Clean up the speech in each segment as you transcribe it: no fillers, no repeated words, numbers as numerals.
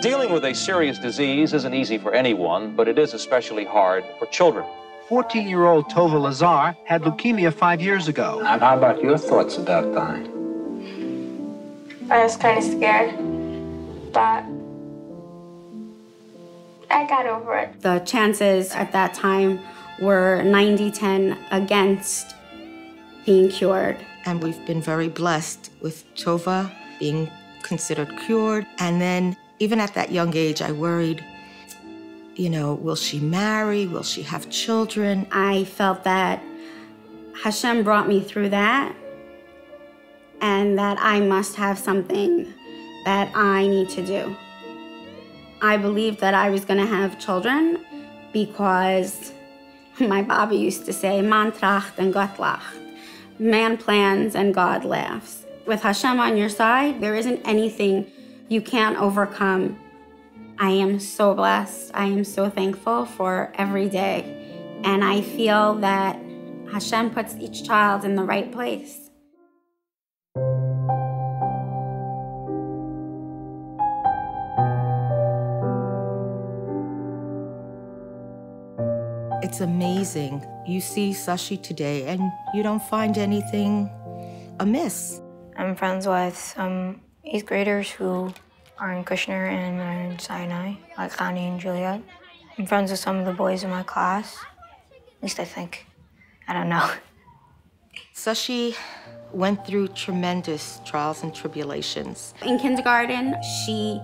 Dealing with a serious disease isn't easy for anyone, but it is especially hard for children. 14-year-old Tova Lazar had leukemia 5 years ago. And how about your thoughts about dying? I was kind of scared, but I got over it. The chances at that time were 90-10 against being cured. And we've been very blessed with Tova being considered cured. And then even at that young age, I worried, you know, will she marry? Will she have children? I felt that Hashem brought me through that and that I must have something that I need to do. I believed that I was going to have children because my Baba used to say, man tracht and Gott lacht. Man plans and God laughs. With Hashem on your side, there isn't anything you can't overcome. I am so blessed. I am so thankful for every day. And I feel that Hashem puts each child in the right place. It's amazing. You see Sashi today and you don't find anything amiss. I'm friends with some 8th graders who are in Kushner and are in Sinai, like Connie and Juliet. I'm friends with some of the boys in my class. At least I think. I don't know. Sashi went through tremendous trials and tribulations. In kindergarten, she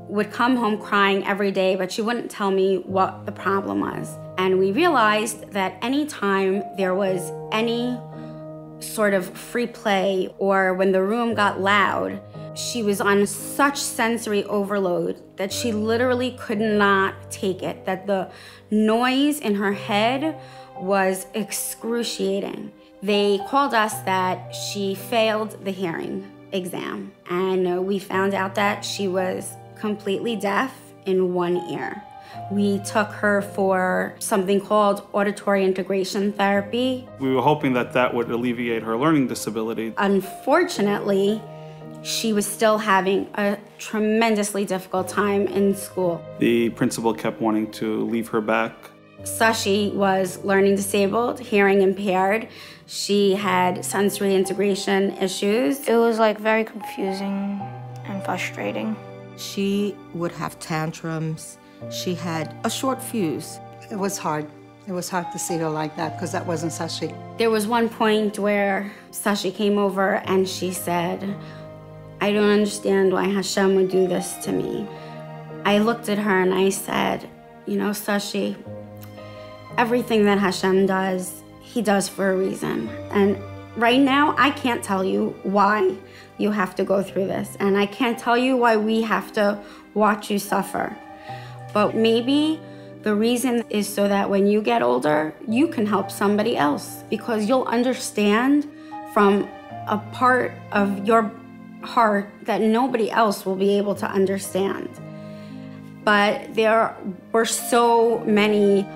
would come home crying every day, but she wouldn't tell me what the problem was. And we realized that anytime there was any sort of free play or when the room got loud, she was on such sensory overload that she literally could not take it, that the noise in her head was excruciating. They called us that she failed the hearing exam, and we found out that she was completely deaf in one ear. We took her for something called auditory integration therapy. We were hoping that that would alleviate her learning disability. Unfortunately, she was still having a tremendously difficult time in school. The principal kept wanting to leave her back. Sashi was learning disabled, hearing impaired. She had sensory integration issues. It was like very confusing and frustrating. She would have tantrums. She had a short fuse. It was hard. It was hard to see her like that because that wasn't Sashi. There was one point where Sashi came over and she said, I don't understand why Hashem would do this to me. I looked at her and I said, you know, Sashi, everything that Hashem does, he does for a reason. And right now, I can't tell you why you have to go through this. And I can't tell you why we have to watch you suffer. But maybe the reason is so that when you get older, you can help somebody else because you'll understand from a part of your heart that nobody else will be able to understand. But there were so many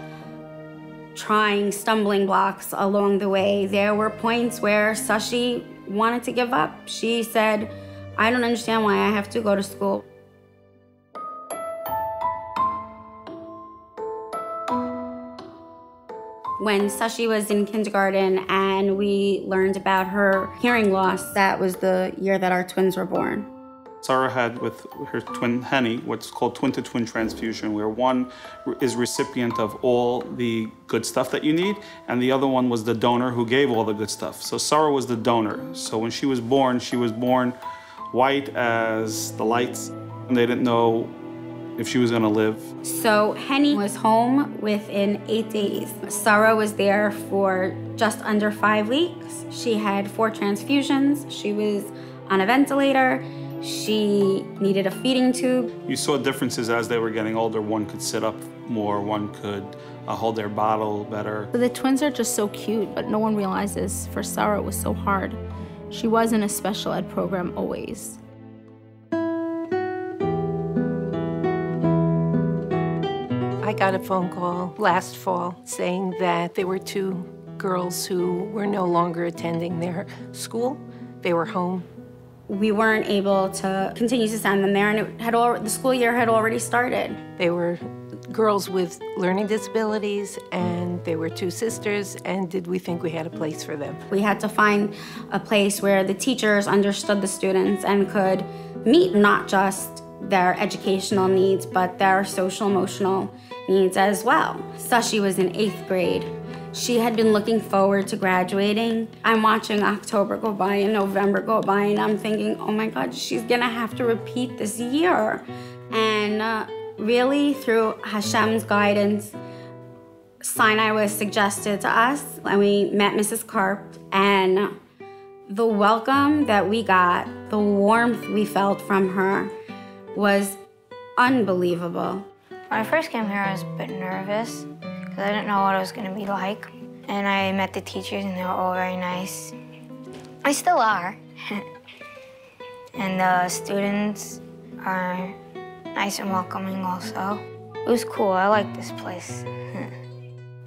trying stumbling blocks along the way. There were points where Sashi wanted to give up. She said, I don't understand why I have to go to school. When Sashi was in kindergarten and we learned about her hearing loss, that was the year that our twins were born. Sarah had with her twin Henny what's called twin-to-twin transfusion, where one is recipient of all the good stuff that you need, and the other one was the donor who gave all the good stuff. So Sarah was the donor. So when she was born white as the lights, and they didn't know if she was gonna live. So Henny was home within 8 days. Sarah was there for just under 5 weeks. She had 4 transfusions. She was on a ventilator. She needed a feeding tube. You saw differences as they were getting older. One could sit up more, one could hold their bottle better. The twins are just so cute, but no one realizes for Sarah it was so hard. She was in a special ed program always. I got a phone call last fall saying that there were 2 girls who were no longer attending their school. They were home. We weren't able to continue to send them there, and the school year had already started. They were girls with learning disabilities, and they were 2 sisters, and did we think we had a place for them? We had to find a place where the teachers understood the students and could meet not just their educational needs, but their social-emotional needs as well. Sashi was in 8th grade. She had been looking forward to graduating. I'm watching October go by and November go by, and I'm thinking, oh my God, she's gonna have to repeat this year. And really, through Hashem's guidance, Sinai was suggested to us, and we met Mrs. Karp, and the welcome that we got, the warmth we felt from her was unbelievable. When I first came here, I was a bit nervous because I didn't know what it was going to be like. And I met the teachers, and they were all very nice. I still are. And the students are nice and welcoming also. It was cool. I like this place.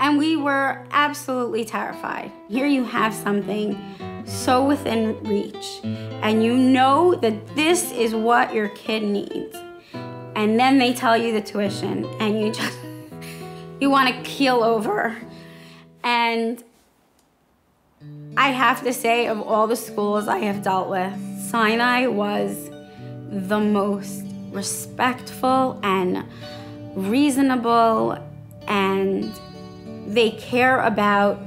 And we were absolutely terrified. Here you have something so within reach, and you know that this is what your kid needs. And then they tell you the tuition, and you want to keel over. And I have to say, of all the schools I have dealt with, Sinai was the most respectful and reasonable, and they care about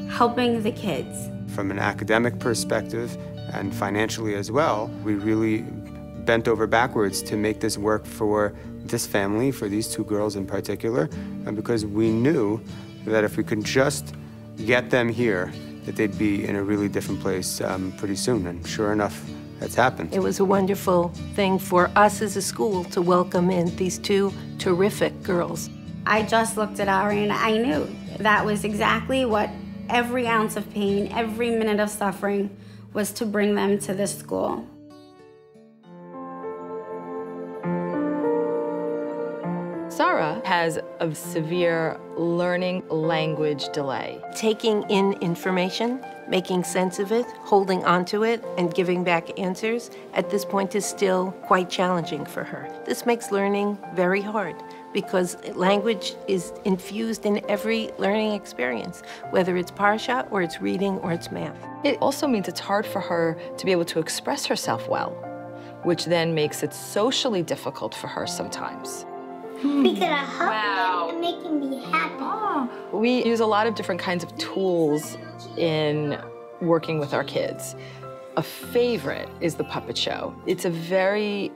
helping the kids. From an academic perspective and financially as well, we really bent over backwards to make this work for this family, for these 2 girls in particular, because we knew that if we could just get them here, that they'd be in a really different place pretty soon, and sure enough, that's happened. It was a wonderful thing for us as a school to welcome in these 2 terrific girls. I just looked at Ari and I knew that was exactly what every ounce of pain, every minute of suffering was to bring them to this school. Sarah has a severe learning language delay. Taking in information, making sense of it, holding onto it, and giving back answers at this point is still quite challenging for her. This makes learning very hard because language is infused in every learning experience, whether it's Parsha or it's reading or it's math. It also means it's hard for her to be able to express herself well, which then makes it socially difficult for her sometimes. We could help them and make them be happy. We use a lot of different kinds of tools in working with our kids. A favorite is the puppet show. It's a very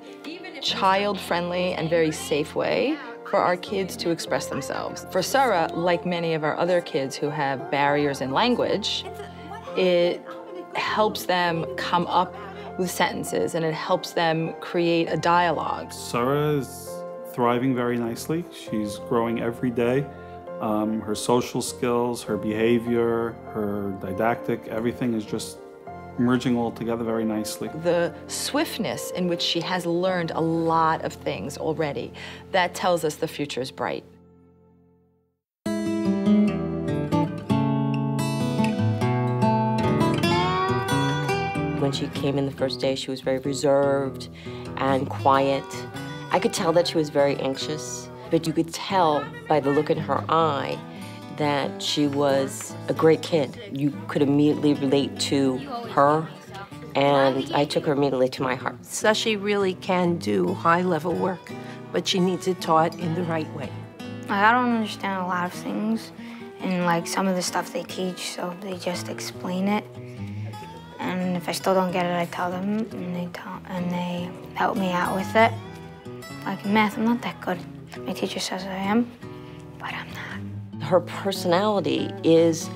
child-friendly and very safe way for our kids to express themselves. For Sarah, like many of our other kids who have barriers in language, it helps them come up with sentences and it helps them create a dialogue. Sarah is thriving very nicely. She's growing every day. Her social skills, her behavior, her didactic, everything is just merging all together very nicely. The swiftness in which she has learned a lot of things already, that tells us the future is bright. When she came in the first day, she was very reserved and quiet. I could tell that she was very anxious, but you could tell by the look in her eye that she was a great kid. You could immediately relate to her, and I took her immediately to my heart. Sashi really can do high-level work, but she needs it taught in the right way. I don't understand a lot of things, and like some of the stuff they teach, so they just explain it. And if I still don't get it, I tell them, and they help me out with it. Like in math, I'm not that good. My teacher says I am, but I'm not. Her personality is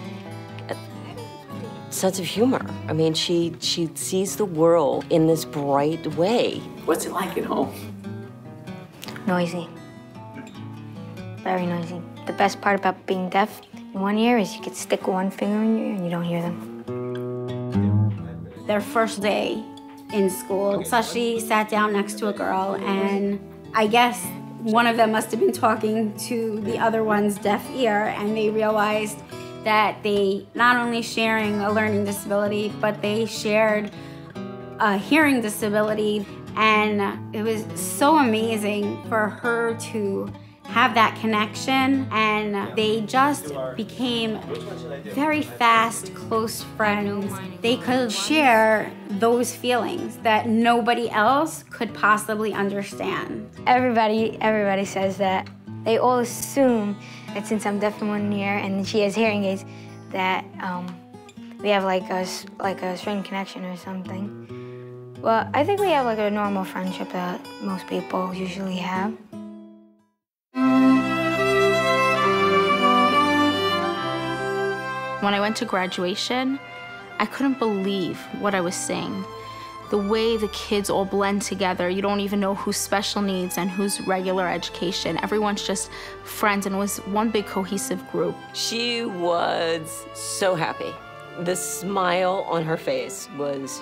sense of humor. I mean, she sees the world in this bright way. What's it like at home? Noisy. Very noisy. The best part about being deaf in one ear is you could stick one finger in your ear and you don't hear them. Their first day in school, Sashi sat down next to a girl, and I guess one of them must have been talking to the other one's deaf ear, and they realized that they not only sharing a learning disability, but they shared a hearing disability. And it was so amazing for her to have that connection, and they just became very fast, close friends. They could share those feelings that nobody else could possibly understand. Everybody says that. They all assume that since I'm deaf in one ear and she has hearing aids, that we have like a strange connection or something. Well, I think we have like a normal friendship that most people usually have. When I went to graduation, I couldn't believe what I was seeing. The way the kids all blend together, you don't even know who's special needs and who's regular education. Everyone's just friends, and it was one big cohesive group. She was so happy. The smile on her face was,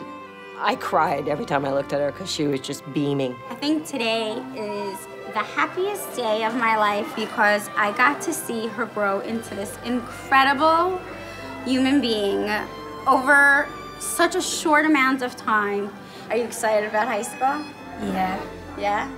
I cried every time I looked at her because she was just beaming. I think today is the happiest day of my life because I got to see her grow into this incredible human being over such a short amount of time. Are you excited about high school? Yeah. Yeah?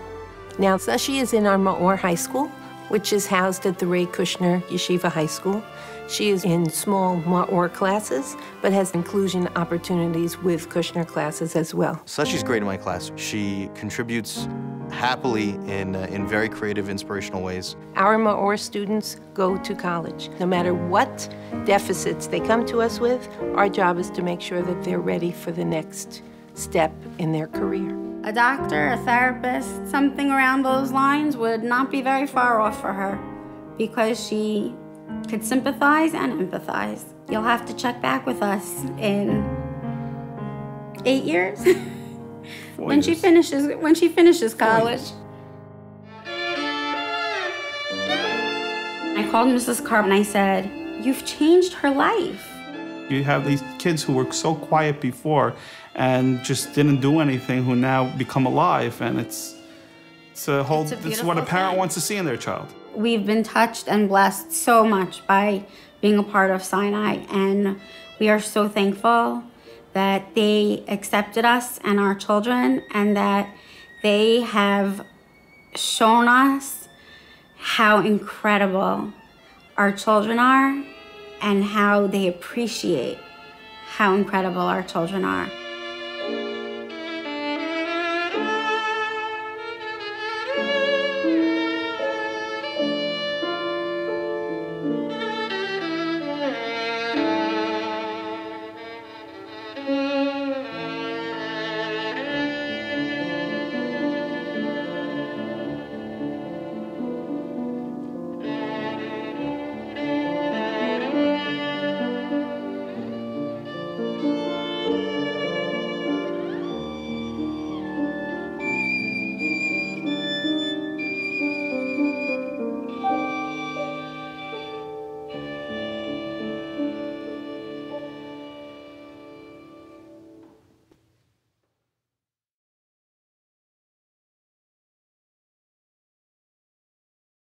Now, Sashi is in our Ma'or High School, which is housed at the Ray Kushner Yeshiva High School. She is in small Ma'or classes, but has inclusion opportunities with Kushner classes as well. Sashi's great in my class. She contributes happily in very creative, inspirational ways. Our Ma'or students go to college. No matter what deficits they come to us with, our job is to make sure that they're ready for the next step in their career. A doctor, a therapist, something around those lines would not be very far off for her because she could sympathize and empathize. You'll have to check back with us in 8 years when she finishes college. I called Mrs. Carp and I said, "You've changed her life." You have these kids who were so quiet before and just didn't do anything who now become alive, and it's what a parent wants to see in their child. We've been touched and blessed so much by being a part of Sinai, and we are so thankful that they accepted us and our children, and that they have shown us how incredible our children are and how they appreciate how incredible our children are.